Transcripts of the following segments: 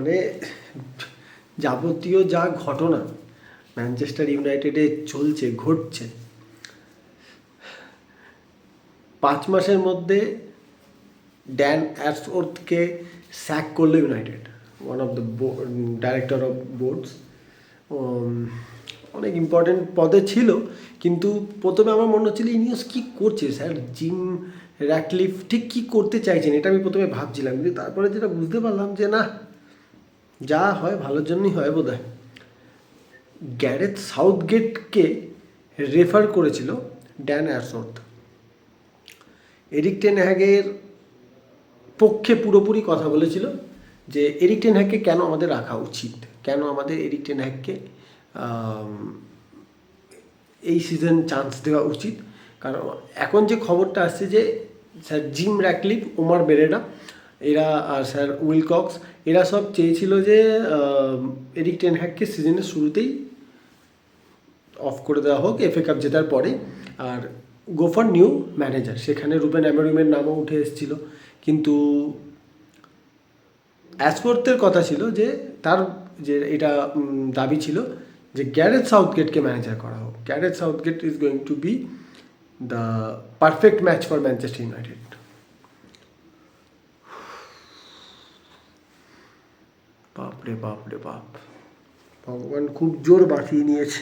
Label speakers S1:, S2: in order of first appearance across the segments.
S1: মানে যাবতীয় যা ঘটনা ম্যানচেস্টার ইউনাইটেডে ঘটছে, 5 মাসের মধ্যে ড্যান অ্যাশওর্থকে স্যাক করলো United, one of the director of boards. অনেক ইম্পর্টেন্ট পদে ছিল, কিন্তু প্রথমে আমার মনে হচ্ছিল ইনিয়েস কী করছে স্যার, জিম র্যাটক্লিফ ঠিক কী করতে চাইছেন, এটা আমি প্রথমে ভাবছিলাম। কিন্তু তারপরে যেটা বুঝতে পারলাম যে না, যা হয় ভালোর জন্যই হয় বোধ হয়। গ্যারেথ সাউথগেটকে রেফার করেছিল ড্যান অ্যাশওর্থ। এরিক টেন হ্যাগের পক্ষে পুরোপুরি কথা বলেছিল যে এরিক টেন হ্যাগকে কেন আমাদের রাখা উচিত, কেন আমাদের এরিক টেন হ্যাগকে এই সিজন চান্স দেওয়া উচিত। কারণ এখন যে খবরটা আসছে যে স্যার জিম র্যাটক্লিফ, ওমার বেরেরা এরা আর স্যার উইলকক্স এরা সব চেয়েছিল যে এরিক টেন হ্যাগকে সিজনের শুরুতেই অফ করে দেওয়া হোক এফএ কাপ জেতার পরে, আর গো ফর নিউ ম্যানেজার। সেখানে রুবেন অ্যামোরিমের নামও উঠে এসেছিলো, কিন্তু অ্যাশওর্থের কথা ছিল যে তার যে এটা দাবি ছিল যে গ্যারেথ সাউথগেটকে ম্যানেজার করা হোক। Gareth Southgate is going to B the perfect match for Manchester United. বাপরে বাপ রে বাপ, ভগবান খুব জোর বাঁচিয়ে নিয়েছে।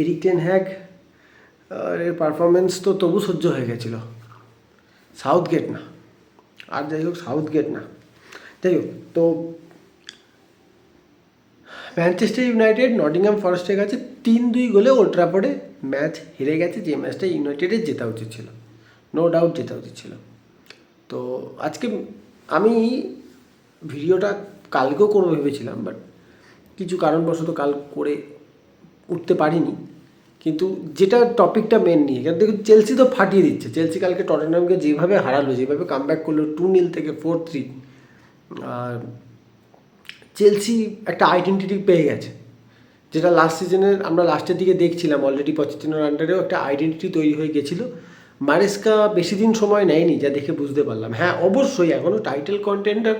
S1: এরিক টেন হ্যাগ এর পারফরমেন্স তো তবু সহ্য হয়ে গেছিলো, সাউথগেট না। আর যাই হোক, সাউথগেট না, যাই হোক। তো ম্যানচেস্টার ইউনাইটেড নটিংহ্যাম ফরেস্টের কাছে 3-2 গোলে ওল্ড ট্র্যাফোর্ডে ম্যাচ হেরে গেছে, যে ম্যাচটা ইউনাইটেডের জেতা উচিত ছিল, নো ডাউট জেতা উচিত ছিল। তো আজকে আমি ভিডিওটা কালকেও করবো ভেবেছিলাম, বাট কিছু কারণবশত কাল করে উঠতে পারিনি। কিন্তু যেটা টপিকটা মেন নিয়ে, কারণ দেখুন চেলসি তো ফাটিয়ে দিচ্ছে। চেলসি কালকে টটেনহামকে যেভাবে হারালো, যেভাবে কামব্যাক করলো 2-0 থেকে 4-3, আর চেলসি একটা আইডেন্টিটি পেয়ে গেছে, যেটা লাস্ট সিজনের আমরা লাস্টের দিকে দেখছিলাম। অলরেডি পচেটিনোর আন্ডারেও একটা আইডেন্টিটি তৈরি হয়ে গেছিলো। মারেস্কা বেশি দিন সময় নেয়নি, যা দেখে বুঝতে পারলাম। হ্যাঁ অবশ্যই এখনও টাইটেল কন্টেন্ডার,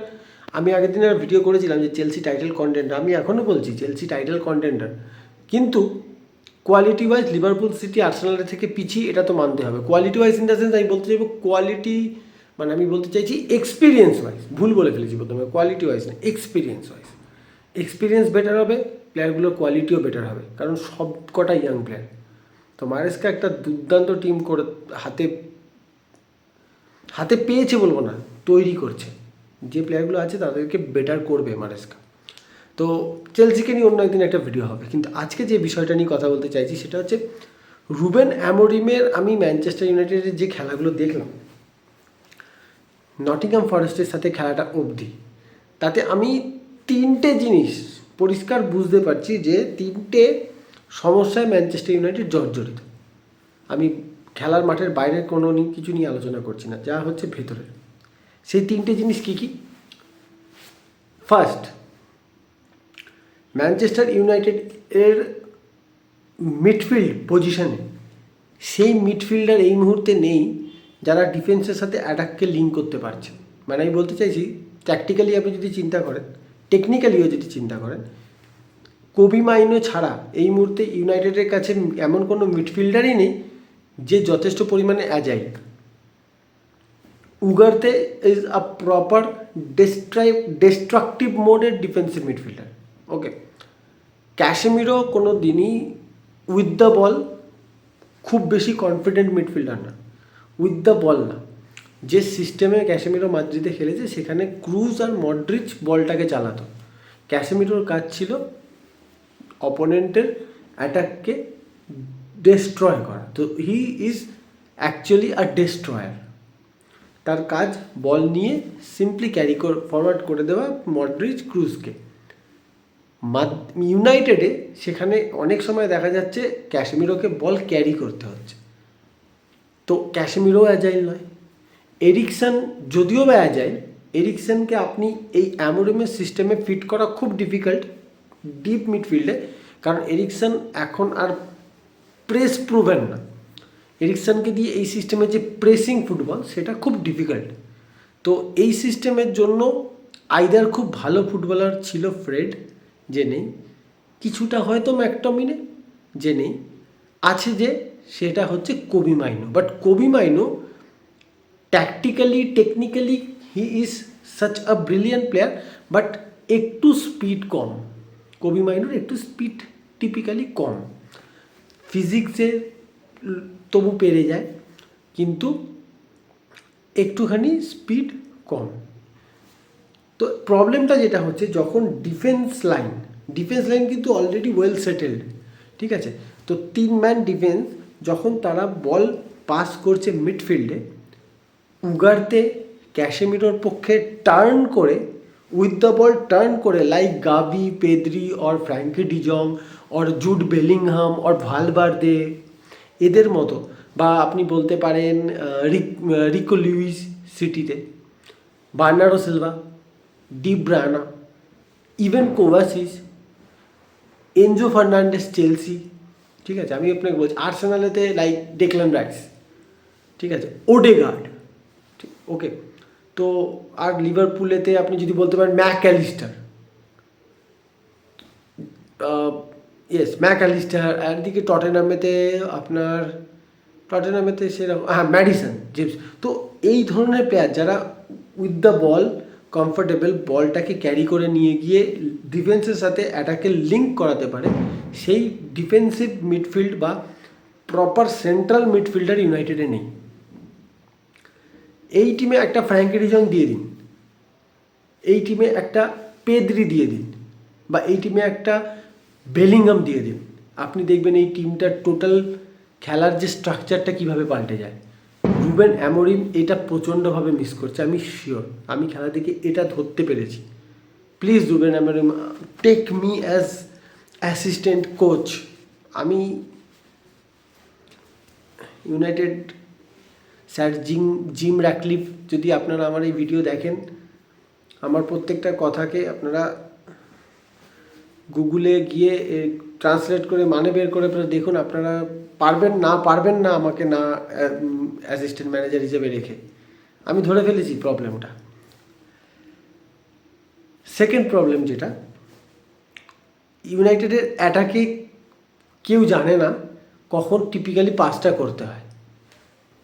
S1: আমি আগের দিন একটা ভিডিও করেছিলাম যে চেলসি টাইটেল কন্টেন্ডার, আমি এখনও বলছি চেলসি টাইটেল কন্টেন্ডার, কিন্তু কোয়ালিটি ওয়াইজ লিভারপুল, সিটি, আর্সেনালের থেকে পিছিয়ে, এটা তো মানতে হবে। Quality wise in the sense আমি বলতে চাইবো কোয়ালিটি, মানে আমি বলতে চাইছি এক্সপিরিয়েন্স ওয়াইজ, ভুল বলে ফেলেছি প্রথমে, কোয়ালিটি ওয়াইজ না, এক্সপিরিয়েন্স ওয়াইজ। এক্সপিরিয়েন্স বেটার হবে, প্লেয়ারগুলোর কোয়ালিটিও বেটার হবে, কারণ সব কটা ইয়াং প্লেয়ার। তো মারেস্কা একটা দুর্দান্ত টিম করে হাতে পেয়েছে বলবো না, তৈরি করছে। যে প্লেয়ারগুলো আছে তাদেরকে বেটার করবে মারেস্কা। তো চেলসিকে নিয়ে অন্য একদিন একটা ভিডিও হবে, কিন্তু আজকে যে বিষয়টা নিয়ে কথা বলতে চাইছি সেটা হচ্ছে রুবেন অ্যামোরিমের। আমি ম্যানচেস্টার ইউনাইটেডের যে খেলাগুলো দেখলাম নটিংহ্যাম ফরেস্টের সাথে খেলাটা অবধি, তাতে আমি 3টে জিনিস পরিষ্কার বুঝতে পারছি যে 3টে সমস্যায় ম্যানচেস্টার ইউনাইটেড জর্জরিত। আমি খেলার মাঠের বাইরের কোনো কিছু নিয়ে আলোচনা করছি না, যা হচ্ছে ভেতরের। সেই 3টে জিনিস কী কী? ফার্স্ট, ম্যানচেস্টার ইউনাইটেড এর মিডফিল্ড পজিশনে সেই মিডফিল্ডার এই মুহূর্তে নেই যারা ডিফেন্সের সাথে অ্যাটাককে লিঙ্ক করতে পারছে। মানে আমি বলতে চাইছি ট্যাকটিক্যালি আপনি যদি চিন্তা করেন, টেকনিক্যালিও যদি চিন্তা করেন, কোবি মাইনো ছাড়া এই মুহূর্তে ইউনাইটেডের কাছে এমন কোনো মিডফিল্ডারই নেই যে যথেষ্ট পরিমাণে agile. Ugarte is a proper destructive মোডের ডিফেন্সিভ মিডফিল্ডার। ওকে, ক্যাসেমিরো কোনো দিনই উইথ দ্য বল খুব বেশি কনফিডেন্ট মিডফিল্ডার না, উইথ দ্য বল না। যে সিস্টেমে ক্যাসেমিরো মাদ্রিদে খেলেছে সেখানে ক্রুজ আর মডরিচ বলটাকে চালাতো। ক্যাসেমিরোর কাজ ছিল অপোনেন্টের অ্যাটাককে ডেস্ট্রয় করা। তো he is actually a destroyer. তার কাজ বল নিয়ে সিম্পলি ফরওয়ার্ড করে দেওয়া মডরিচ ক্রুজকে। ইউনাইটেডে সেখানে অনেক সময় দেখা যাচ্ছে ক্যাসেমিরোকে বল ক্যারি করতে হচ্ছে। তো ক্যাসেমিরো অ্যাজাইল নয়, এরিকসন যদিও বা অ্যাজাইল, এরিকসনকে আপনি এই অ্যামোরিমের সিস্টেমে ফিট করা খুব ডিফিকাল্ট ডিপ মিডফিল্ডে, কারণ এরিকসন এখন আর প্রেস প্রুভেন না। এরিকসনকে দিয়ে এই সিস্টেমে যে প্রেসিং ফুটবল সেটা খুব ডিফিকাল্ট। তো এই সিস্টেমের জন্য আইদার খুব ভালো ফুটবলার ছিল ফ্রেড, যে নেই, কিছুটা হয়তো ম্যাকটমিনে, যে নেই, আছে যে সেটা হচ্ছে Kobbie Mainoo. But Kobbie Mainoo tactically technically he is such a brilliant player, but একটু স্পিড কম। কোবি মাইনোর একটু স্পিড টিপিক্যালি কম, ফিজিক্সে তবু পেরে যায়, কিন্তু একটুখানি স্পিড কম। তো প্রবলেমটা যেটা হচ্ছে, যখন ডিফেন্স লাইন কিন্তু অলরেডি ওয়েল সেটেলড, ঠিক আছে, তো 3 ম্যান ডিফেন্স যখন তারা বল পাস করছে মিডফিল্ডে, উগারতে ক্যাশেমিরোর পক্ষে টার্ন করে, উইথ দ্য বল টার্ন করে, like Gavi, Pedri or Frenkie de Jong or Jude Bellingham or Valverde, এদের মতো, বা আপনি বলতে পারেন রিকো লুইস সিটিতে, Bernardo Silva, De Bruyne, even Kovacic, Enzo Fernandez Chelsea, ঠিক আছে, আমি আপনাকে বলছি আর্সেনালেতে লাইক ডেকল্যান রাইস, ঠিক আছে, ওডেগার্ড, ঠিক, ওকে। তো আর লিভারপুলেতে আপনি যদি বলতে পারেন ম্যাকঅ্যালিস্টার, ম্যাকঅ্যালিস্টার, আর দিকে টটেনামেতে সেরকম, হ্যাঁ, ম্যাডিসন, জেমস। তো এই ধরনের প্লেয়ার যারা উইথ দ্য বল কমফোর্টেবল, বলটাকে ক্যারি করে নিয়ে গিয়ে ডিফেন্সের সাথে অ্যাটাকে লিঙ্ক করাতে পারে, সেই ডিফেন্সিভ মিডফিল্ড বা প্রপার সেন্ট্রাল মিডফিল্ডার ইউনাইটেডে নেই। এই টিমে একটা ফ্র্যাঙ্কি ডিজং দিয়ে দিন, এই টিমে একটা পেদ্রি দিয়ে দিন, বা এই টিমে একটা বেলিংহাম দিয়ে দিন, আপনি দেখবেন এই টিমটার টোটাল খেলার যে স্ট্রাকচারটা কীভাবে পাল্টে যায়। রুবেন অ্যামোরিম এটা প্রচণ্ডভাবে মিস করছে, আমি শিওর, আমি খেলা থেকে এটা ধরতে পেরেছি। Please Ruben Amorim, take me as assistant coach. আমি ইউনাইটেড স্যার জিম র্যাটক্লিফ, যদি আপনারা আমার এই ভিডিও দেখেন, আমার প্রত্যেকটা কথাকে আপনারা গুগলে গিয়ে ট্রান্সলেট করে মানে বের করে দেখুন, আপনারা পারবেন না আমাকে না অ্যাসিস্ট্যান্ট ম্যানেজার হিসেবে রেখে। আমি ধরে ফেলেছি প্রবলেমটা। সেকেন্ড প্রবলেম যেটা, ইউনাইটেডের অ্যাটাকে কেউ জানে না কখন টিপিক্যালি পাসটা করতে হয়।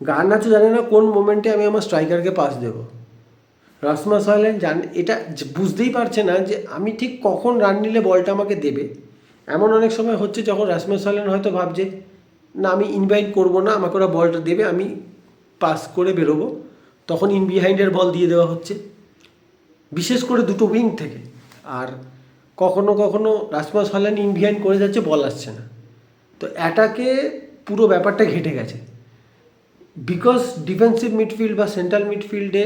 S1: গার্নাচো জানে না কোন মোমেন্টে আমি আমার স্ট্রাইকারকে পাস দেবো। রাসমাস হয়ল্যান্ড এটা বুঝতেই পারছে না যে আমি ঠিক কখন রান নিলে বলটা আমাকে দেবে। এমন অনেক সময় হচ্ছে যখন রাসমাস হয়ল্যান্ড হয়তো ভাবছে না আমি ইনভাইট করবো না, আমাকে ওরা বলটা দেবে, আমি পাস করে বেরোবো, তখন ইন বিহাইন্ডের বল দিয়ে দেওয়া হচ্ছে, বিশেষ করে দুটো উইং থেকে। আর কখনো কখনো রাসমাস হয়ল্যান্ড ইন বিহাইন্ড করে যাচ্ছে, বল আসছে না। তো অ্যাটাকে পুরো ব্যাপারটা ঘেটে গেছে, বিকজ ডিফেন্সিভ মিডফিল্ড বা সেন্ট্রাল মিডফিল্ডে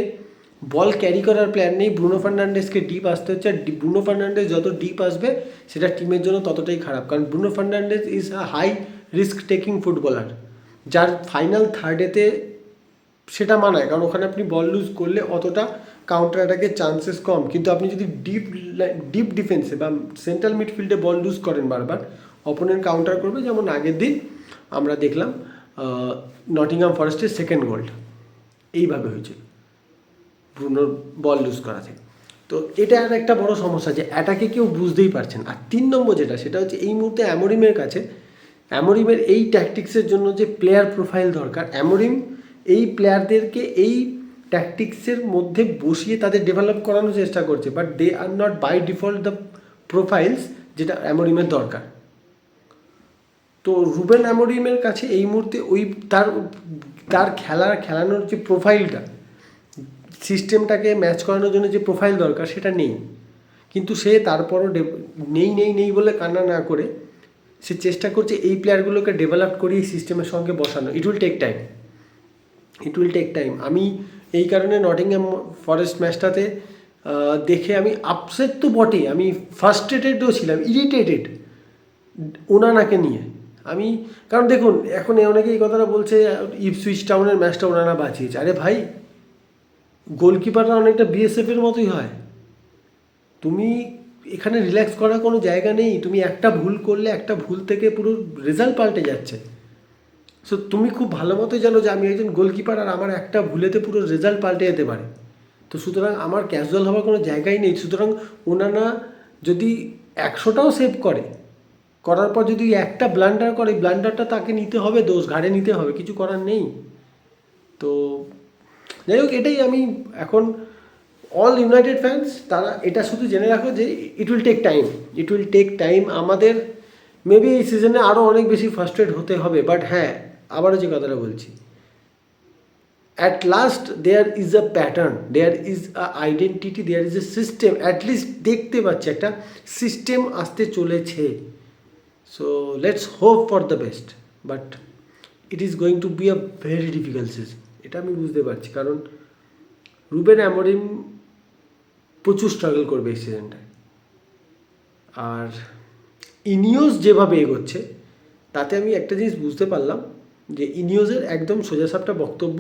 S1: বল ক্যারি করার প্ল্যান নেই। ব্রুনো ফার্নান্ডেসকে ডিপ আসতে হচ্ছে, আর ব্রুনো ফার্নান্ডেস যত ডিপ আসবে সেটা টিমের জন্য ততটাই খারাপ, কারণ Bruno Fernandes is a high risk taking footballer, যার ফাইনাল থার্ডেতে সেটা মানায়, কারণ ওখানে আপনি বল লুজ করলে অতটা কাউন্টার অ্যাটাকের চান্সেস কম। কিন্তু আপনি যদি ডিপ ডিফেন্সে বা সেন্ট্রাল মিডফিল্ডে বল লুজ করেন বারবার, অপোনেন্ট কাউন্টার করবে, যেমন আগের দিন আমরা দেখলাম নটিংহাম ফরেস্টের সেকেন্ড গোলটা এইভাবে হয়েছিল, ব্রুনোর বল লুজ করা থেকে। তো এটা আর একটা বড় সমস্যা, যে অ্যাটাকে কেউ বুঝতেই পারছেন। আর 3 নম্বর যেটা, সেটা হচ্ছে এই মুহূর্তে অ্যামোরিমের এই ট্যাকটিক্সের জন্য যে প্লেয়ার প্রোফাইল দরকার, অ্যামোরিম এই প্লেয়ারদেরকে এই ট্যাকটিক্সের মধ্যে বসিয়ে তাদের ডেভেলপ করানোর চেষ্টা করছে, but they are not by default the profiles যেটা অ্যামোরিমের দরকার। তো রুবেন অ্যামোরিমের কাছে এই মুহূর্তে ওই তার খেলানোর যে প্রোফাইলটা, সিস্টেমটাকে ম্যাচ করানোর জন্য যে প্রোফাইল দরকার সেটা নেই। কিন্তু সে তারপরও নেই বলে কান্না না করে সে চেষ্টা করছে এই প্লেয়ারগুলোকে ডেভেলপ করিয়ে এই সিস্টেমের সঙ্গে বসানো। It will take time. আমি এই কারণে নটিংহ্যাম ফরেস্ট ম্যাচটাতে দেখে আমি আপসেট তো বটে, আমি ফ্রাস্ট্রেটেডও ছিলাম, ইরিটেটেড ওনানাকে নিয়ে আমি। কারণ দেখুন, এখন অনেকে এই কথাটা বলছে ইপসুইচ টাউনের ম্যাচটা ওনানা বাঁচিয়েছে। আরে ভাই, গোলকিপাররা অনেকটা বিএসএফের মতোই হয়, তুমি এখানে রিল্যাক্স করার কোনো জায়গা নেই। তুমি একটা ভুল করলে একটা ভুল থেকে পুরো রেজাল্ট পাল্টে যাচ্ছে। সো তুমি খুব ভালো মতোই জানো যে আমি একজন গোলকিপার, আর আমার একটা ভুলেতে পুরো রেজাল্ট পাল্টে যেতে পারে। তো তো সুতরাং আমার ক্যাজুয়াল হওয়ার কোনো জায়গাই নেই। সুতরাং ওনারা যদি 100টাও সেভ করার পর যদি একটা ব্লান্ডার করে, ব্লান্ডারটা তাকে নিতে হবে, দোষ ঘাড়ে নিতে হবে, কিছু করার নেই। তো যাই হোক, এটাই আমি এখন অল ইউনাইটেড ফ্যান্স তারা এটা শুধু জেনে রাখো যে ইট উইল টেক টাইম। আমাদের মেবি এই সিজনে আরও অনেক বেশি ফার্স্ট্রেট হতে হবে, বাট হ্যাঁ, আবারও যে কথাটা বলছি, at last there is a pattern, there is a identity, there is a system. At least দেখতে পাচ্ছি একটা সিস্টেম আসতে চলেছে। So let's hope for the best, but it is going to be a very difficult season, এটা আমি বুঝতে পারছি। কারণ রুবেন অ্যামোরিম প্রচুর স্ট্রাগল করবে এই সিজনটায়। আর ইনিওস যেভাবে এগোচ্ছে তাতে আমি একটা জিনিস বুঝতে পারলাম যে ইনিওসের একদম সোজাসাপটা বক্তব্য,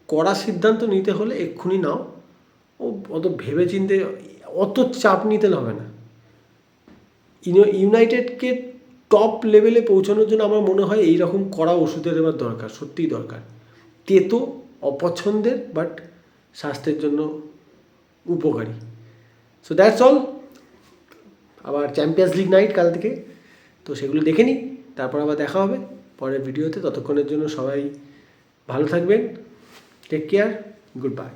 S1: কড়া সিদ্ধান্ত নিতে হলে এক্ষুনি নাও, ও অত ভেবে চিনতে অত চাপ নিতে হবে না। ইউনাইটেডকে টপ লেভেলে পৌঁছানোর জন্য আমার মনে হয় এইরকম কড়া ওষুধের এবার দরকার, সত্যিই দরকার। তেতো অপছন্দের, বাট স্বাস্থ্যের জন্য উপকারী। So that's all. আবার চ্যাম্পিয়ন্স লিগ নাইট কাল থেকে, তো সেগুলো দেখে নিই, তারপর আবার দেখা হবে পরের ভিডিওতে। ততক্ষণের জন্য সবাই ভালো থাকবেন, টেক কেয়ার, গুড বাই।